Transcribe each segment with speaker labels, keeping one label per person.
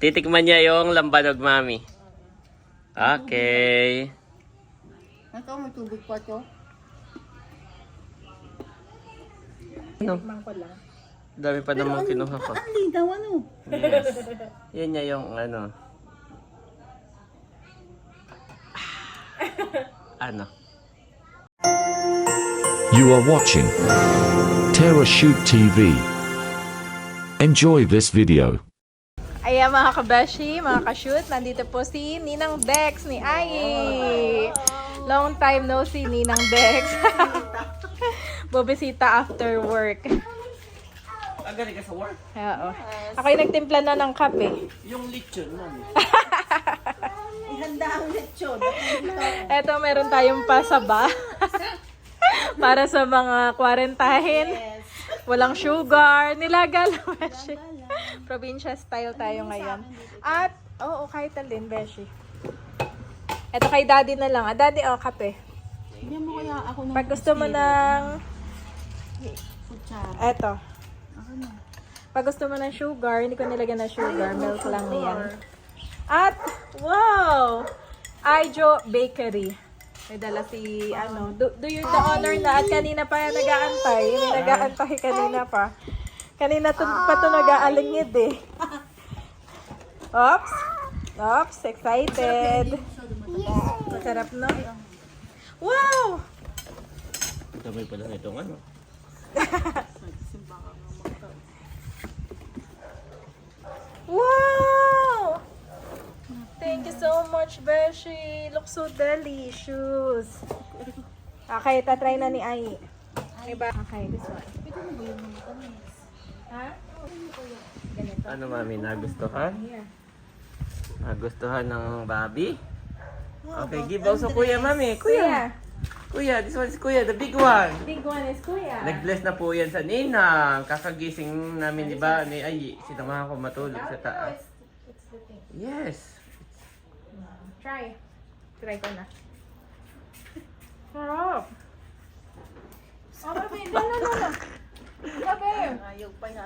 Speaker 1: Titikman niya yung lambanog, mami. Okay.
Speaker 2: Ito, may tubig pa to.
Speaker 1: Ano?
Speaker 3: Tikman ko lang.
Speaker 1: Dami pa namang kinuha ko.
Speaker 2: Ang linaw, ano?
Speaker 1: Yes. Yan niya yung ano. Ano?
Speaker 4: You are watching Terra Shoot TV. Enjoy this video.
Speaker 3: Ayan mga kabeshi, mga ka-shoot, nandito po si Ninang Dex ni Ai. Long time no see, Ninang Dex. Bubisita after work.
Speaker 1: Agaling ka sa work?
Speaker 3: Oo. Ako'y nagtimpla na ng kape.
Speaker 1: Yung lechon, mami.
Speaker 2: Ihanda ang lechon.
Speaker 3: Eto, meron tayong pasaba. Para sa mga kwarentahin. Walang sugar. Nilaga lang, Beshi. Probinsya style tayo ngayon. At, oo, kahit alin, Beshi. Eto kay daddy na lang. Daddy, kape.
Speaker 2: Bigyan mo kaya ako ng
Speaker 3: Pag gusto mo ng...
Speaker 2: kutsara.
Speaker 3: Eto. Pag gusto mo ng sugar, hindi ko nilagyan ng sugar. Milk lang yan. At, wow! Aijo Bakery. May dala si, do you the honor na at kanina pa nag-aantay. May nag-aantay kanina pa. Kanina pa ito nag-aalingid eh. Oops. Oops, excited. Masarap no? Wow!
Speaker 1: Dami pala itong ano.
Speaker 3: Wow! Thank you so much, Beshi. Looks so delicious. Okay, tatry na ni Ai. Diba? Okay, this one. Ha? Ganito.
Speaker 1: Ano, mami? Nagustuhan?
Speaker 3: Here.
Speaker 1: Nagustuhan ng Bobby? Okay, give also kuya, mami. Kuya. Kuya, this one is kuya, the big one.
Speaker 3: Big one is kuya.
Speaker 1: Nag-bless na po yan sa Ninang. Kakagising namin, di ba, ni Ay, sinamahan ko matulog sa taas.
Speaker 3: It's the thing.
Speaker 1: Yes.
Speaker 3: Try. Try ko na. Sarap. Oh, baby. No. Baby.
Speaker 2: Ayaw pa yan.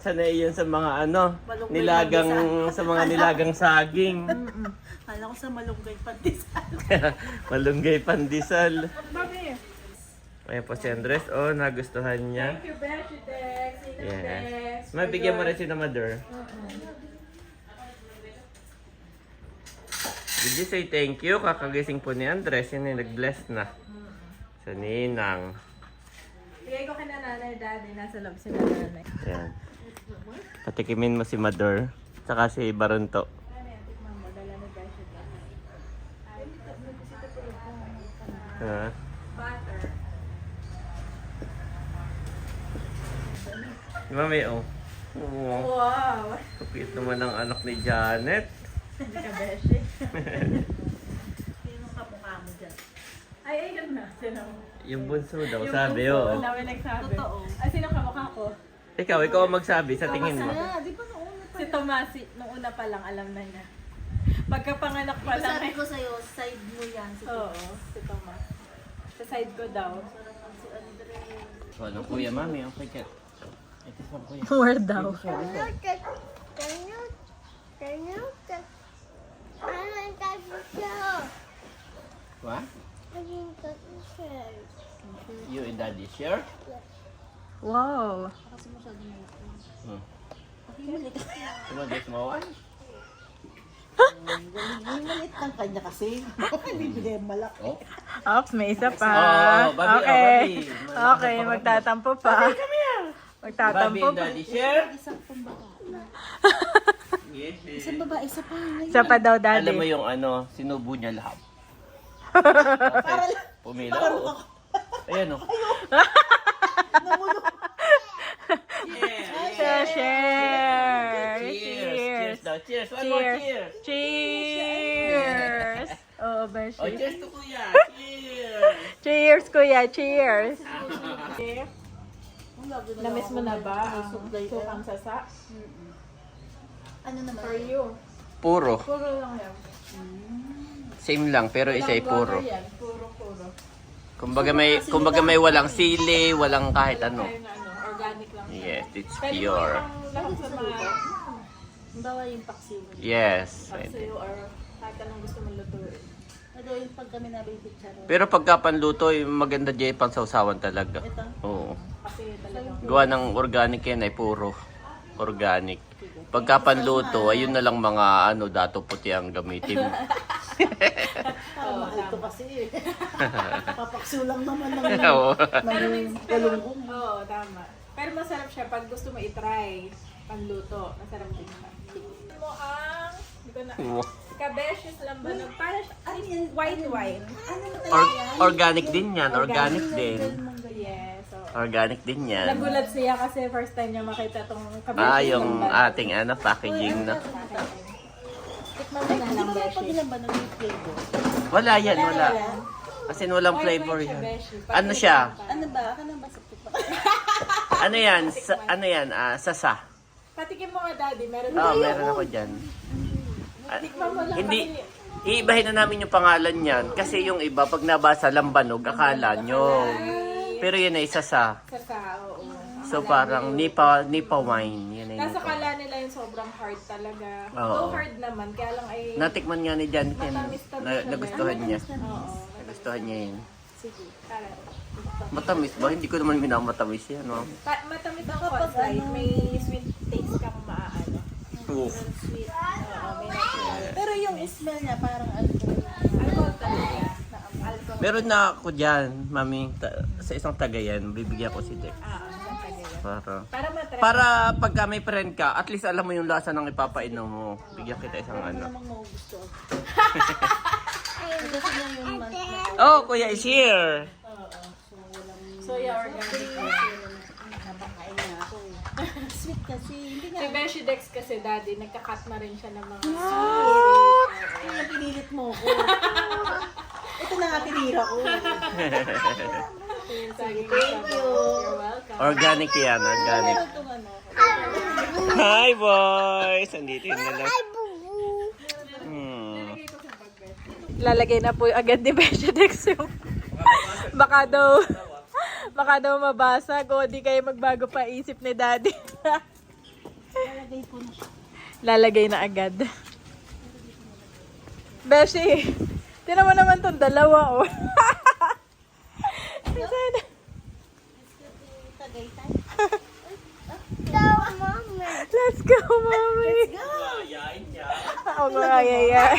Speaker 1: Sanay yan sa mga nilagang, sa mga nilagang saging.
Speaker 2: Kala ko sa malunggay pandesal.
Speaker 1: Malunggay pandesal.
Speaker 3: Baby.
Speaker 1: Ayan po si Andres. Oh, nagustuhan niya.
Speaker 3: Thank you, Beshi Dex.
Speaker 1: Yes. Mabigyan mo rin si na mother. Did you say thank you? Kakagising po ni Andres. Yan yung nag-bless na. Sa Ninang.
Speaker 3: Bigay ko kay nanay, daddy. Nasa loob si nanay.
Speaker 1: Ayan. Patikimin mo si mother. Saka si Baronto.
Speaker 3: Ano yan? Tikman mo. Dala ni Beshi Dex. Ay, nagkusita po yung
Speaker 1: Ha?
Speaker 3: butter.
Speaker 1: Mami, oh. Oh.
Speaker 3: Wow!
Speaker 1: Kapit naman ang anak ni Janet.
Speaker 3: Hindi ka, Beshi.
Speaker 2: Sino kamukha mo dyan?
Speaker 3: Ay, ayun na. Sino?
Speaker 1: Yung bunso daw,
Speaker 3: Yung
Speaker 1: sabi,
Speaker 3: bunso,
Speaker 1: oh.
Speaker 3: ang dami nagsabi.
Speaker 2: Totoo.
Speaker 3: Ay, sino kamukha ko?
Speaker 1: Ikaw ang magsabi sa tingin mo.
Speaker 2: Di ba noon pa?
Speaker 3: Si Tomasi, nung una pa lang, alam na niya. Pagkapanganak pa lang.
Speaker 2: Sabi ko sa'yo, side mo yan. Si
Speaker 3: Oo, si Tomas. Sa side ko daw.
Speaker 2: Si Andre.
Speaker 1: Ano, kuya, mami, okay ka. Ito sa kuya.
Speaker 3: More daw.
Speaker 1: What? You and daddy share?
Speaker 3: Wow.
Speaker 1: Hmm. Tumagit mo, ay?
Speaker 2: Malit ng kanya kasi. Bibili ang malaki.
Speaker 1: Oh.
Speaker 3: Ops, may isa pa.
Speaker 1: Oh, Bobby,
Speaker 3: Okay.
Speaker 1: Bobby.
Speaker 3: Okay, magtatampo pa.
Speaker 1: Bobby
Speaker 3: Magtatampo
Speaker 1: and
Speaker 3: pa.
Speaker 1: daddy share?
Speaker 2: Isang pambaba.
Speaker 1: Yes.
Speaker 2: Isang babae, isa pa.
Speaker 3: Isa pa daw, daddy.
Speaker 1: Alam mo yung sinubo niya lahat.
Speaker 2: Para lang.
Speaker 1: Pumila. Oh. Ayan, oh.
Speaker 2: Namulong.
Speaker 1: Yeah.
Speaker 3: Share.
Speaker 1: Cheers. Cheers daw. Cheers. One more cheers.
Speaker 3: Cheers. Oo,
Speaker 1: Oh,
Speaker 3: Beshi.
Speaker 1: cheers to kuya. Cheers.
Speaker 3: Cheers, kuya. Cheers.
Speaker 2: Ang labo na
Speaker 3: Namiss mo na ba ang
Speaker 2: Supply
Speaker 3: sukang sasa?
Speaker 2: Ano naman?
Speaker 3: For you.
Speaker 1: Puro.
Speaker 3: Puro lang yan.
Speaker 1: Same lang, pero isa ay puro.
Speaker 3: Yan. Puro.
Speaker 1: Kumbaga may walang sili, walang kahit ano.
Speaker 3: Ayun na, organic lang.
Speaker 1: Yes, it's
Speaker 3: Pwede mo
Speaker 1: pure.
Speaker 3: ibang lahat sa mga...
Speaker 2: Ang bawal yung paksiw.
Speaker 1: Yes.
Speaker 3: Sa'yo or kahit anong gusto mong lutuin.
Speaker 2: Ano yung pag kami nabibitsaro?
Speaker 1: Pero pagka panluto, maganda dyan pang sausawan talaga.
Speaker 2: Ito?
Speaker 1: Oo.
Speaker 3: Kasi talagang
Speaker 1: Gawa ng organic yan ay puro organic. Pagka panluto, ayun na lang mga dato puti ang gamitin.
Speaker 2: Mahal ito kasi. Papaksiw lang naman ng
Speaker 1: Oo.
Speaker 2: galunggong.
Speaker 3: Oo, tama. Pero masarap siya pag gusto mo i-try panluto. Masarap din siya. Mo ang, hindi ko na, Cabecious lambanog. Para siya, white wine.
Speaker 2: Ano na talaga?
Speaker 1: Organic din yan. Organic din.
Speaker 3: Yes. So,
Speaker 1: Organic din yan.
Speaker 3: nagulat siya kasi first time niya makita itong cabecious
Speaker 1: Yung
Speaker 3: lambanog.
Speaker 1: ating packaging na.
Speaker 3: Tikman mo na lang,
Speaker 2: Ano
Speaker 3: Beshi.
Speaker 2: pag ilan ba nung flavor?
Speaker 1: Wala yan, wala. Kasi walang flavor yan. Ano siya?
Speaker 2: Ano ba? Ano ba sa tupa?
Speaker 1: Ano yan? Sasa.
Speaker 3: Patikim mo nga, Daddy. Meron
Speaker 1: Oo, meron ako dyan.
Speaker 3: Tikman mo lang
Speaker 1: Hindi,
Speaker 3: kasi.
Speaker 1: iibahin na namin yung pangalan niyan. Kasi yung iba, pag nabasa lambanog, akala nyo. Pero yun ay sasa.
Speaker 3: Oo.
Speaker 1: So parang nipa wine. Yun ay
Speaker 3: Nasa
Speaker 1: nipa.
Speaker 3: kala nila yung sobrang hard talaga.
Speaker 1: Oo.
Speaker 3: Though hard naman, kaya lang ay...
Speaker 1: Natikman nga ni Jan Ken.
Speaker 3: Matamis-tamis siya,
Speaker 1: Nagustuhan niya.
Speaker 3: Oo.
Speaker 1: Nagustuhan niya yun.
Speaker 3: Sige, tara.
Speaker 1: Matamis ba? Hindi ko naman minamatamis yan. No?
Speaker 3: Matamis ang konslide. May sweet taste kang maaano.
Speaker 1: Oof.
Speaker 3: Sweet. Oo, may natural.
Speaker 2: Pero yung smell niya parang alcohol.
Speaker 3: Alcohol talaga. Alcohol.
Speaker 1: Meron na ako dyan, mami. Sa isang Tagayan, bibigyan ko si Dex.
Speaker 3: Ang tagay. Para matry.
Speaker 1: Para pagka may friend ka, at least alam mo yung lasa ng ipapainom mo. Bigyan kita isang ano.
Speaker 2: Namang magugusto. Kasi lang yung
Speaker 1: Oh, Kuya is here.
Speaker 3: Soya organic.
Speaker 2: napakain niya ako. Sweet kasi. Hindi nga.
Speaker 3: Si Beshi Dex kasi, Daddy, nagka-cut na rin siya ng mga
Speaker 2: Kaya pinilit mo ko. Ito na nga tinira ko.
Speaker 3: Thank
Speaker 2: you.
Speaker 3: You're welcome.
Speaker 1: Organic yan, organic.
Speaker 2: Pero itong ano.
Speaker 1: Hi boys! Andito yung nalang.
Speaker 3: Lalagay na po agad ni Beshi Dex yung baka daw mabasag o di kayo magbago pa isip ni Daddy.
Speaker 2: Lalagay ko na siya.
Speaker 3: Lalagay na agad. Beshi, tinan mo naman tong dalawa oh.
Speaker 2: Tagaytay.
Speaker 3: Let's go, Mommy. Ako nga yaya.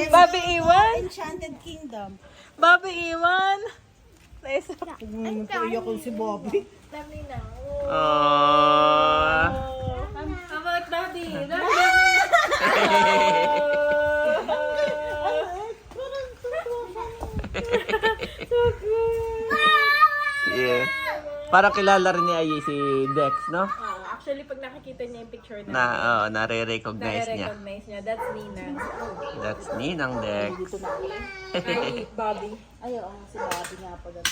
Speaker 3: Bobby Iwan.
Speaker 2: Enchanted Kingdom.
Speaker 3: Bobby Iwan. Nice.
Speaker 2: Kaya ko si Bobby.
Speaker 3: Dami na.
Speaker 1: Aww.
Speaker 3: How about Daddy?
Speaker 1: Yeah. Parang kilala rin ni Ayi si Dex, no?
Speaker 3: Actually, pag nakikita niya yung picture
Speaker 1: Nare-recognize niya.
Speaker 3: nare-recognize niya. That's Nina.
Speaker 1: That's Ninang Dex.
Speaker 3: Ay, Bobby.
Speaker 2: Ay, oo. Si Bobby nga pa dito.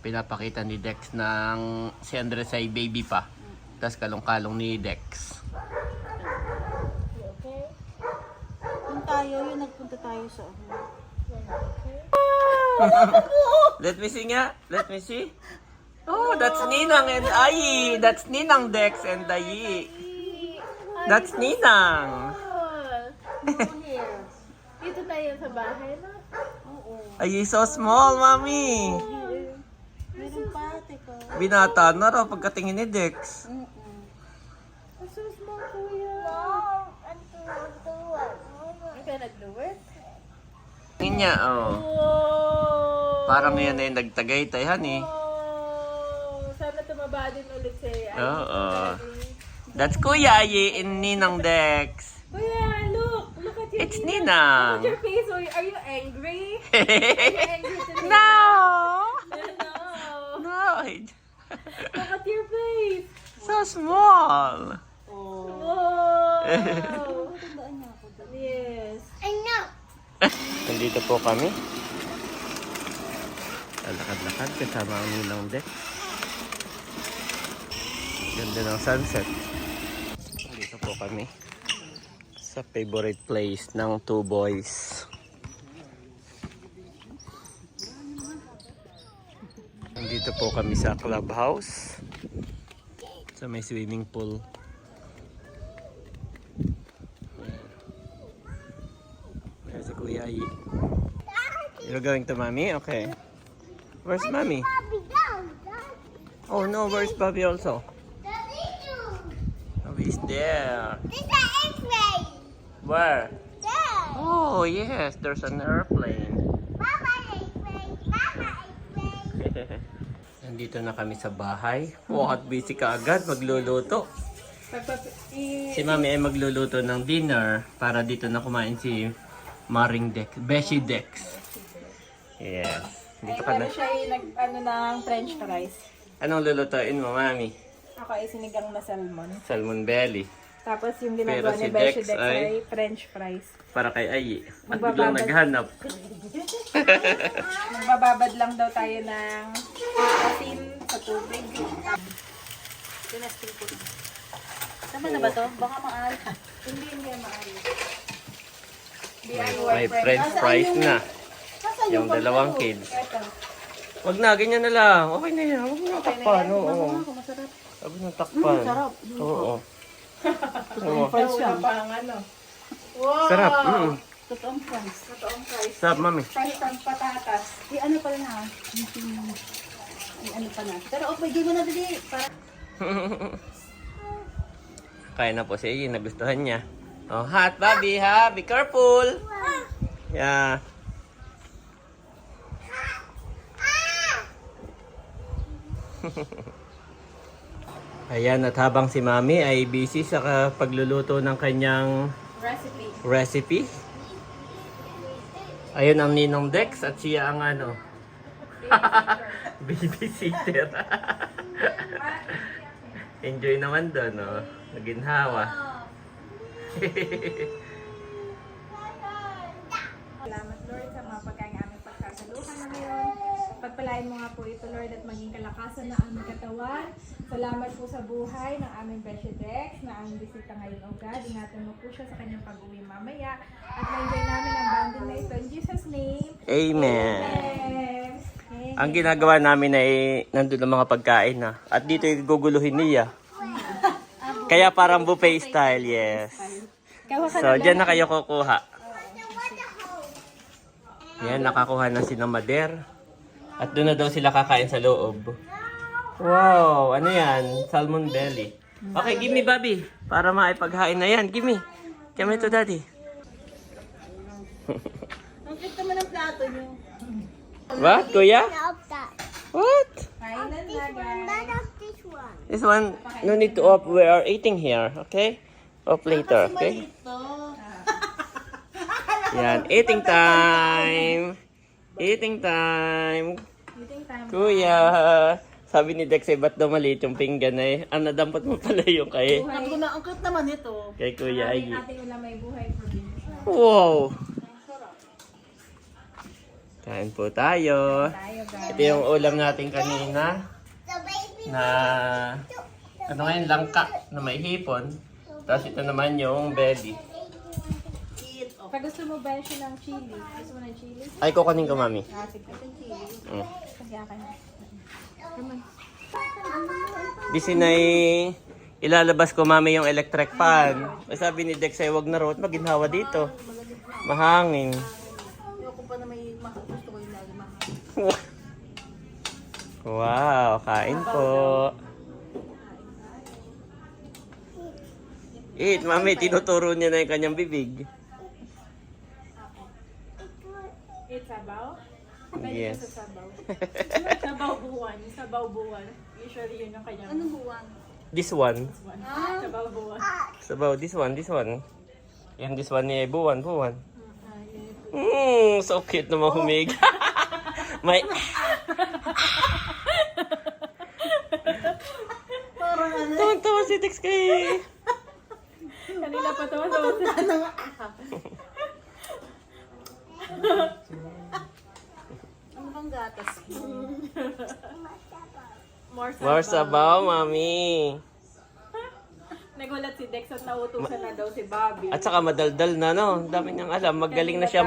Speaker 1: Pinapakita ni Dex ng si Andres ay baby pa. Tapos kalong-kalong ni Dex.
Speaker 3: Okay.
Speaker 2: Kung tayo, yung nagpunta tayo sa
Speaker 1: Let me see nga. Let me see. Oh, that's Ninang and Ayi. That's Ninang Dex and Ayi. That's Ninang.
Speaker 2: here.
Speaker 3: Dito tayo sa bahay na.
Speaker 1: Ayi so small, mami.
Speaker 2: Meron pa, teko.
Speaker 1: Binata na raw pagkatingin ni Dex.
Speaker 3: So small, kuya. I cannot do it.
Speaker 1: Tingin niya, oh.
Speaker 3: Wow.
Speaker 1: Parang yan ay nagtagaytay, honey.
Speaker 3: Oh, sana tumaba din ulit si
Speaker 1: Oo. That's Kuya Ayi and Ninang Dex.
Speaker 3: Kuya, look at your
Speaker 1: It's
Speaker 3: Look at
Speaker 1: Ninang.
Speaker 3: your face. Are you angry? Are you angry today?
Speaker 1: No!
Speaker 3: No.
Speaker 1: No!
Speaker 3: Look at your face.
Speaker 1: So small!
Speaker 3: Wow.
Speaker 2: Tandaan niya ako.
Speaker 3: Yes.
Speaker 1: Nandito po kami. Lakad-lakad kasama ang Ninang Dex. Ganda ng sunset. Nandito po kami sa favorite place ng two boys. Nandito po kami sa clubhouse. Sa may swimming pool. Si Kuya Ayi. You're going to Mommy? Okay. Where's Mommy? Oh no, where's Bobby also? Bobby is there. Where? Oh yes, there's an airplane. Nandito na kami sa bahay. Wow, at busy ka agad magluluto. Si Mami ay magluluto ng dinner para dito na kumain si Maring Dex, Beshi Dex. Yes. Dito ka na.
Speaker 3: Siya yung ng french fries.
Speaker 1: Anong lulutuin mo, Mami?
Speaker 3: Ako ay sinigang na salmon.
Speaker 1: Salmon belly.
Speaker 3: Tapos yung
Speaker 1: Pero
Speaker 3: ginagawa
Speaker 1: si
Speaker 3: ni Beshi
Speaker 1: Dex
Speaker 3: Dex
Speaker 1: ay-
Speaker 3: ay french fries.
Speaker 1: Para kay Ayi. At
Speaker 3: Magbababad.
Speaker 1: biglang naghanap.
Speaker 3: Magbababad lang daw tayo ng asin sa tubig.
Speaker 2: Pinastil ko na. Tama na ba to? Baka maal.
Speaker 3: Hindi maaari.
Speaker 1: May french fries na.
Speaker 2: Nasaan
Speaker 1: Yung dalawang kids.
Speaker 3: Ito.
Speaker 1: Wag na, ganyan na lang. Okay na yan. Huwag mo nang takpan. Oo.
Speaker 2: Ako masarap.
Speaker 1: Huwag mo nang takpan.
Speaker 2: Sarap.
Speaker 1: Oo.
Speaker 2: Fries
Speaker 3: Wala
Speaker 2: yan.
Speaker 3: pa ang ano. Wow!
Speaker 1: Sarap.
Speaker 2: Totoong fries.
Speaker 3: Totoong fries.
Speaker 1: Sarap, Mami.
Speaker 3: Fries ng patatas.
Speaker 2: Ano pala na? Ano pa na? Pero okay, di mo na dali. Para
Speaker 1: Kaya na po si Ayi. Nagustuhan niya. Oh, hot, Bobby, ha? Be careful. Yeah. Ayan, at habang si Mami ay busy sa pagluluto ng kanyang recipe. Ayun ang Ninong Dex at siya ang ano. Babysitter. Enjoy naman doon, no? Naginhawa.
Speaker 3: Salamat Lord sa mga pagkain aming pagkasaluhan na ngayon. Pagpalain mo nga po ito Lord at maging kalakasan na aming katawan. Salamat po sa buhay ng aming Beshi Dex na aming bisita ngayon o God. Ingatan mo po siya sa kanyang pag-uwi mamaya. At ma-enjoy namin ang bonding na ito. In Jesus' name,
Speaker 1: Amen.
Speaker 3: Amen.
Speaker 1: Ang ginagawa namin ay nandun ang mga pagkain na. At dito yung guguluhin niya. Kaya parang buffet style, yes. So, dyan na kayo kukuha. Yan, nakakuha na si Mader. At doon na daw sila kakain sa loob. Wow, ano yan? Salmon belly. Okay, give me, Bobby. Para maipaghain na yan. Give me. Give me to Daddy.
Speaker 2: ang cute naman ang plato niyo.
Speaker 1: What, Kuya? What?
Speaker 3: Kainan na guys.
Speaker 1: This one, no need to off. We are eating here, okay? Off later, okay?
Speaker 2: Ito.
Speaker 1: Yan, eating time. Eating time.
Speaker 3: Eating time.
Speaker 1: Kuya, sabi ni Dex, ba't daw maliit yung pinggan eh? Ang nadampot mo pala yung kay
Speaker 2: Ang cute naman ito.
Speaker 1: Kuya Ayi.
Speaker 3: Ating ulam may buhay probinsya.
Speaker 1: Wow! Kain po tayo.
Speaker 3: Tayo guys.
Speaker 1: Ito yung ulam natin kanina na ano ngayon, langka na may hipon. Tapos ito naman yung belly.
Speaker 3: Pag gusto mo ba siya ng chili? Gusto mo ng chili?
Speaker 1: Ay, kukunin ko, Mami.
Speaker 3: Sige.
Speaker 1: Mm.
Speaker 3: Kasi akin.
Speaker 1: Di sinay ilalabas ko, Mami, yung electric fan. Ay, sabi ni Dex ay wag na raw at maginhawa dito. Mahangin.
Speaker 2: Ayoko pa na may gusto ko yung lagi mahal.
Speaker 1: Wow, kain po. Eat, Mami, tinuturo niya na yung kanyang bibig.
Speaker 3: Eat sabaw? Pwede
Speaker 1: Yes.
Speaker 3: ka sa sabaw. Sabaw buwan. Sabaw buwan. Usually yun yung kanyang
Speaker 2: Anong buwan?
Speaker 1: This one.
Speaker 3: one. Sabaw buwan.
Speaker 1: Sabaw, this one. Yan, this one ni Buwan. So cute naman humig. May...
Speaker 2: Parang ano?
Speaker 1: Tawang-tawa si Dex kay...
Speaker 3: Kanina pa tawa-tawa.
Speaker 2: Ano bang gatas?
Speaker 1: More sabaw, Mami.
Speaker 3: Nagulat si Dex at nautusan na daw si Bobby.
Speaker 1: At saka madaldal na, no? Ang dami niyang alam. Magaling na siya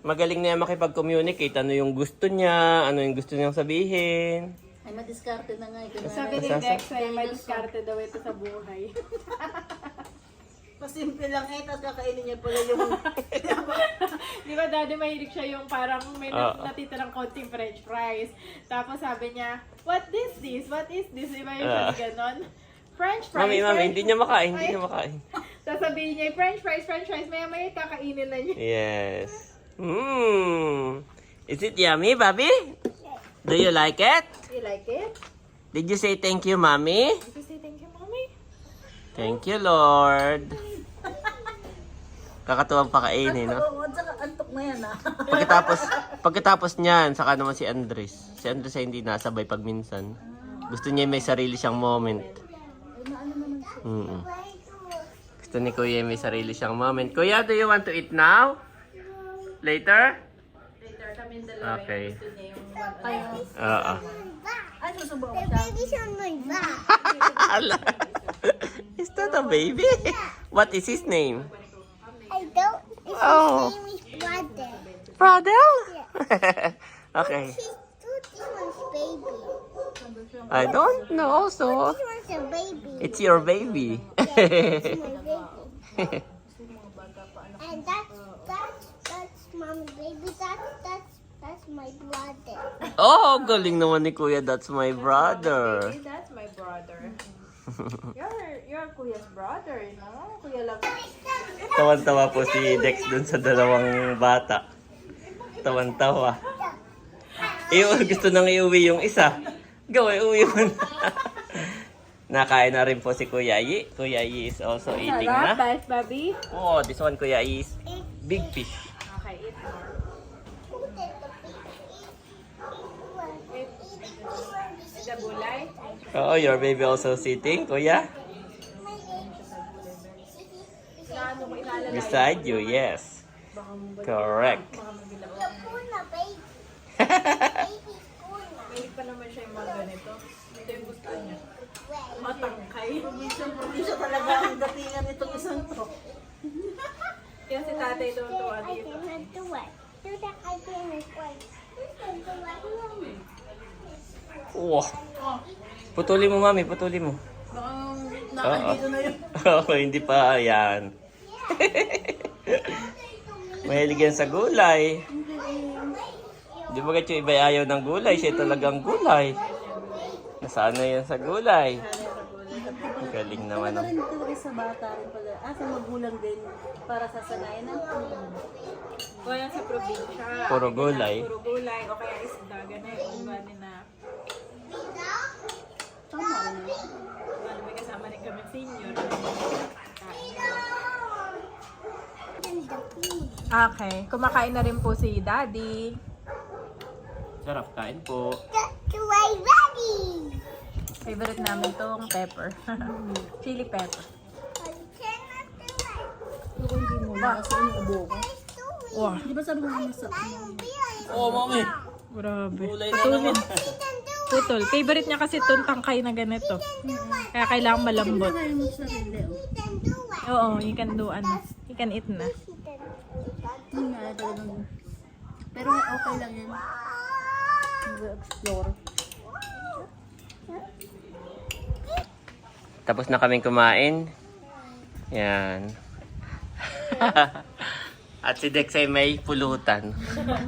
Speaker 1: magaling na makipag-communicate. Ano yung gusto niya, ano yung gusto niyang sabihin.
Speaker 2: Ay, madiskarte na nga. Ito na.
Speaker 3: Sabi ni Dex ay may diskarte daw ito sa buhay.
Speaker 2: Pasimple lang tapos kakainin niya pala yung...
Speaker 3: Di ba daddy mahilig siya yung parang may
Speaker 1: Oo.
Speaker 3: natitirang konting french fries. Tapos sabi niya, what is this? What is this? Di ba yung ganon? French fries.
Speaker 1: Mami, hindi niya makain, hindi niya makain.
Speaker 3: Sasabihin niya, french fries. Maya-maya kakainin na niya.
Speaker 1: Yes. Is it yummy, Bobby? Do you like it?
Speaker 3: You like it?
Speaker 1: Did you say thank you, Mommy?
Speaker 3: Did you say thank you, mommy?
Speaker 1: Thank you, Lord. Kakatuwang pakainin, no?
Speaker 2: Oo, tsaka antok na yan ah.
Speaker 1: Pagkatapos niyan, saka naman si Andres. Si Andres ay hindi nasabay pag minsan. Gusto niya may sarili siyang moment. Gusto ni Kuya may sarili siyang moment. Kuya, do you want to eat now? Later?
Speaker 3: Later, kami dalawa
Speaker 1: Okay.
Speaker 3: gusto niya yung one.
Speaker 1: Oo.
Speaker 2: Ay, susubo ko siya.
Speaker 1: Ala. Is that a baby? What is his name?
Speaker 5: I don't. His
Speaker 1: Oh.
Speaker 5: name is brother.
Speaker 1: Brother? Okay.
Speaker 5: This one's baby.
Speaker 1: I don't know, so
Speaker 5: This one's a baby.
Speaker 1: it's your baby.
Speaker 5: It's my baby. And that's mommy baby. That's my brother.
Speaker 1: Oh, galing naman ni Kuya. That's my brother.
Speaker 3: Hey, that's my brother. You're Kuya's brother, you know? Kuya love.
Speaker 1: Tawan-tawa po si Dex dun sa dalawang bata. Tawan-tawa. Gusto nang iuwi yung isa. Go, iuwi mo na. Nakain na rin po si Kuya Yi. Kuya Yi is also eating na.
Speaker 3: Best, Bobby.
Speaker 1: Oh, this one Kuya Yi is big fish.
Speaker 3: Okay, eat more. The gulay.
Speaker 1: Oh, your baby also sitting, Kuya?
Speaker 3: Ano ko ilalagay?
Speaker 1: Beside you, yes. Correct.
Speaker 5: Kuna baby.
Speaker 3: Mahilig pa naman siya yung mga ganito. Ito yung gusto niya.
Speaker 5: Wait.
Speaker 3: Matangkay.
Speaker 2: Probinsya talaga ang datingan itong isang to.
Speaker 3: Kaya si tatay doon tuwa
Speaker 5: I
Speaker 3: dito.
Speaker 5: cannot do it. Do that again as well.
Speaker 1: Wow. Putuli mo, Mami. Putuli mo.
Speaker 2: Nakandito na yun.
Speaker 1: Oo, hindi pa. Yan. Mahilig yan sa gulay. Di ba kayo iba ayaw ng gulay? Siya talagang gulay. Nasaan na yan sa gulay? Ang galing naman.
Speaker 2: Ano rin talaga sa bata rin pala. Sa magulang din. Para sasanayin na.
Speaker 3: Kaya sa probinsya.
Speaker 1: Puro gulay.
Speaker 3: Puro gulay. O kaya isda. Ganun yung iba na.
Speaker 2: Tama rin yun.
Speaker 3: Ano, may kasama rin kami senior. Okay. Kumakain na rin po si Daddy.
Speaker 1: Sarap kain po.
Speaker 5: To my ready.
Speaker 3: Favorite namin tong pepper. Chili pepper.
Speaker 5: I cannot do it.
Speaker 2: Pero kung hindi mo na kasi inuubo ko.
Speaker 3: Wow.
Speaker 2: Di ba sabi mo sa...
Speaker 1: Oh, Mami.
Speaker 3: Grabe.
Speaker 1: Gulay na naman.
Speaker 3: Putol. Favorite niya kasi itong tangkay na ganito. Kaya kailangan malambot.
Speaker 2: Kaya mo sa sarili.
Speaker 3: Oo, you can do ano. You can eat na.
Speaker 2: Yun nga talagang... Pero okay lang yan. Mag-explore.
Speaker 1: Tapos na kaming kumain. Yan. At si Dex ay may pulutan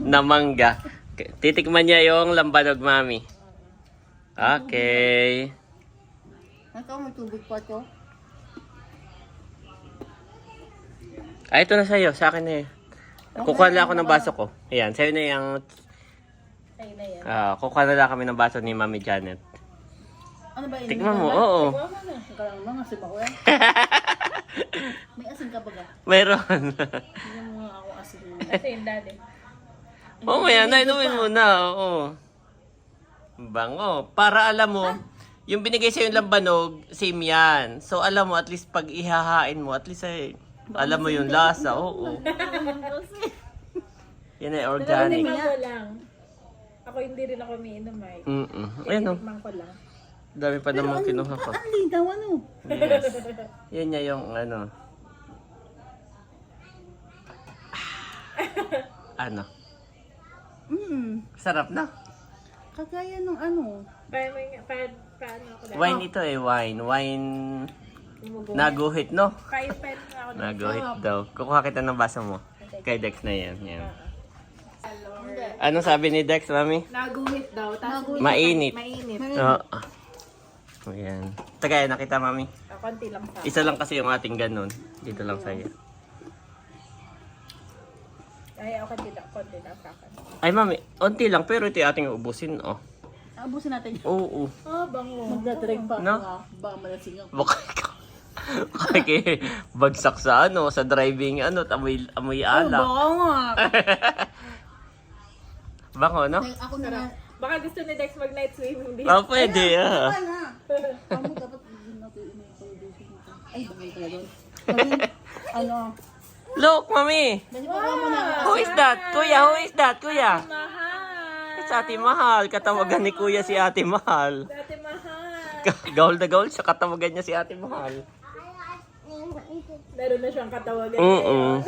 Speaker 1: na mangga. Titikman niya yung lambanog, Mami. Okay.
Speaker 2: Ikaw, may tubig pa to.
Speaker 1: Ay, ito na sa'yo. Sa akin na yun. Kukuha na ako ng baso ko. Ayan, sa'yo na yung... kukuha na lang kami ng baso ni Mami Janet.
Speaker 2: Ano ba yun?
Speaker 1: Tikman mo, oo.
Speaker 2: Mga asin ako yan. May asin ka ba ga?
Speaker 1: Mayroon.
Speaker 2: Hindi mo nga ako asin.
Speaker 3: Kasi yung daddy.
Speaker 1: Mamaya na, inumin mo na. Oo. Bango. Para alam mo, yung binigay sa'yo yung lambanog, same yan. So alam mo, at least pag ihahain mo, at least ay, alam mo yung lasa. Oo. Yan ay organic.
Speaker 3: Tikman ko lang. Ako hindi rin ako umiinom ay.
Speaker 1: Ayan o.
Speaker 3: Tikman ko lang.
Speaker 1: Dami pa naman kinuha ko.
Speaker 2: Ang linaw, ano?
Speaker 1: Yes. Yan niya yung ano. Ano? Sarap na.
Speaker 2: Kagaya ng ano.
Speaker 3: Paano ako dahil?
Speaker 1: Wine ito eh, wine. Wine Naguhit, no?
Speaker 3: Kaipet na ako ng
Speaker 1: Naguhit daw. Kukuha kita ng baso mo. Kay Dex na yan. Anong sabi ni Dex, mami?
Speaker 3: Naguhit daw. Tapos
Speaker 1: Mainit.
Speaker 3: mainit.
Speaker 1: Oo. Ayan. Tagay, nakita, mami.
Speaker 3: Konti lang sa.
Speaker 1: Isa lang kasi yung ating ganun. Dito lang sa'yo.
Speaker 3: Ay, ako konti lang sa akin.
Speaker 1: Ay, mami. Unti lang, pero ito yung ating ubusin, oh.
Speaker 2: Abusin natin.
Speaker 1: Oo.
Speaker 3: Bango.
Speaker 2: Magdadrink pa.
Speaker 1: No?
Speaker 2: Baka malasing ako.
Speaker 1: Baka kay bagsak sa sa driving amoy alak.
Speaker 2: Bango nga.
Speaker 1: Bako, no?
Speaker 2: Ako na nga.
Speaker 3: Baka gusto ni Dex mag-night swimming dito.
Speaker 1: Oh, pwede, ah.
Speaker 2: Ano? Kamu dapat hindi natin introduce mo. Ay, bangay pala doon. Sabi, ano?
Speaker 1: Look, mami.
Speaker 2: Dali pa mo na.
Speaker 1: Who is that? Kuya, who is that? Kuya.
Speaker 3: Mahal.
Speaker 1: It's Ate Mahal. Katawagan ni Kuya si Ate Mahal.
Speaker 3: Ate Mahal.
Speaker 1: Gaul na gaul siya. Katawagan niya si Ate Mahal.
Speaker 3: Meron na siyang katawagan.
Speaker 1: Oo.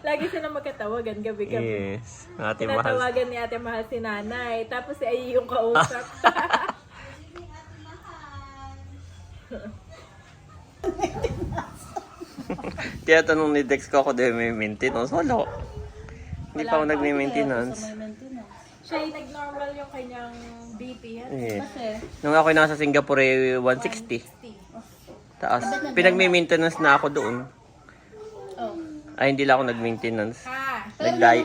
Speaker 3: Lagi silang magkatawagan gabi-gabi.
Speaker 1: Yes. Ate Mahal.
Speaker 3: Tinatawagan ni Ate Mahal si nanay. Tapos si Ay yung kausap.
Speaker 1: Tinatanong ni Dex ko ako din may maintenance. Wala. Hindi pa ako nagme-maintenance.
Speaker 3: Siya ay nag-normal yung kanyang BP.
Speaker 1: Yes.
Speaker 2: Kasi,
Speaker 1: Nung ako nasa Singapore, 160. Taas. Pinag-maintenance na ako doon.
Speaker 2: oh.
Speaker 1: Ay, hindi lang ako nag-maintenance.
Speaker 3: Ha?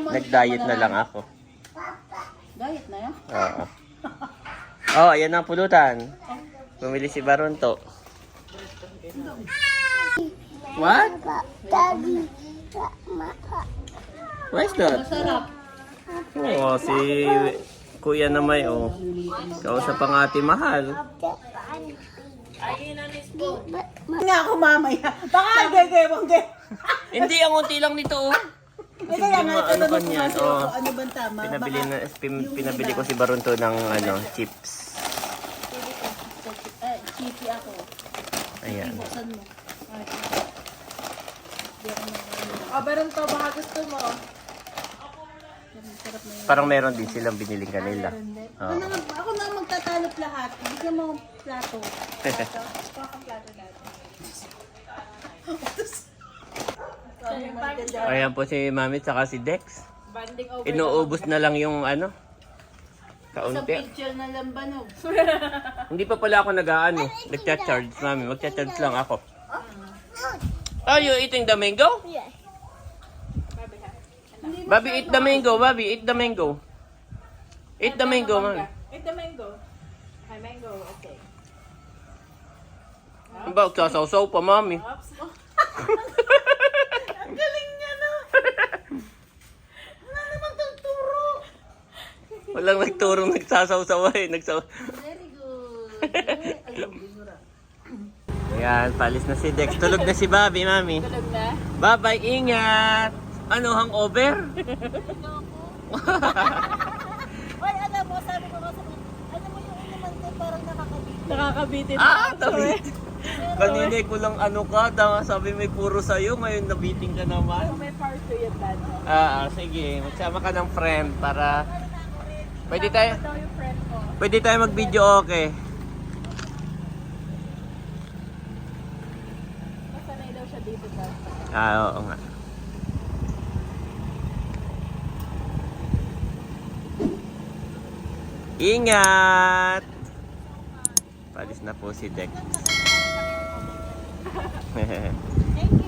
Speaker 1: Nag-diet na lang ako.
Speaker 2: Diet na yan?
Speaker 1: Oo. Oh, ayan na ang pulutan. Bumili si Baronto. What?
Speaker 5: Daddy.
Speaker 1: What is that?
Speaker 2: Masarap.
Speaker 1: Oh, si Kuya na may kausap ang Ate Mahal.
Speaker 2: Nga ako mamaya. Baka gagawang
Speaker 1: Hindi, ang unti lang nito, oh.
Speaker 2: Kaya nga,
Speaker 1: Ano
Speaker 2: tanong
Speaker 1: ba
Speaker 2: ko
Speaker 1: niyan?
Speaker 2: kasi
Speaker 1: Oh.
Speaker 2: ako, ano bang tama?
Speaker 1: Pinabili ko si Baronto ng chips.
Speaker 2: Cheapy ako.
Speaker 1: Ayan.
Speaker 2: Buksan mo.
Speaker 3: Meron to. Baka gusto mo.
Speaker 1: Parang meron din silang biniling kanila. Oo.
Speaker 2: Ako na magtatalop lahat. Bigyan mo plato.
Speaker 1: Ayan po si Mami tsaka si Dex.
Speaker 3: Banding over.
Speaker 1: Inuubos na lang yung
Speaker 2: Sa
Speaker 1: kaunti.
Speaker 2: picture na lambanog.
Speaker 1: Hindi pa pala ako nagcha-charge, Mami. Magcha-charge lang ako. Are you eating the mango?
Speaker 5: Yes.
Speaker 1: Bobby, eat the mango. Bobby, eat the mango. Eat the mango, Mami.
Speaker 3: Eat the mango. Hi, mango. Okay.
Speaker 1: Ba, sasaw-saw pa, Mami.
Speaker 3: Oops.
Speaker 2: Ang galing niya na. Wala namang tagturo.
Speaker 1: Walang nagturong nagsasaw-saw eh.
Speaker 2: Very good. Ayun, binura.
Speaker 1: Ayan, palis na si Dex. Tulog na si Bobby, Mami.
Speaker 3: Tulog na.
Speaker 1: Bye-bye, ingat! Ano, hangover?
Speaker 2: Ay, alam mo, sabi ko nga sa alam mo yung inuman ko parang nakakabitin.
Speaker 3: Nakakabitin.
Speaker 1: Tabi. Kanina ko lang sabi may puro sa'yo, ngayon nabiting ka naman.
Speaker 3: May part to yun, Dad.
Speaker 1: Sige, magsama ka ng friend para pwede tayo
Speaker 3: Ito yung friend ko.
Speaker 1: mag-video okay.
Speaker 3: Masanay daw siya dito, Dad.
Speaker 1: Oo nga. Ingat! Palis na po si Dex.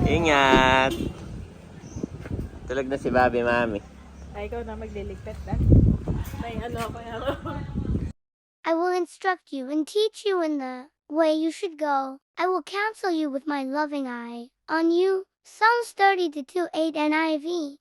Speaker 1: Ingat! Tulog na si Bobby, Mami.
Speaker 3: Ay, ikaw na magliligpit, Dad. May ako yan.
Speaker 5: I will instruct you and teach you in the way you should go. I will counsel you with my loving eye on you. Psalms 30-2:8 NIV.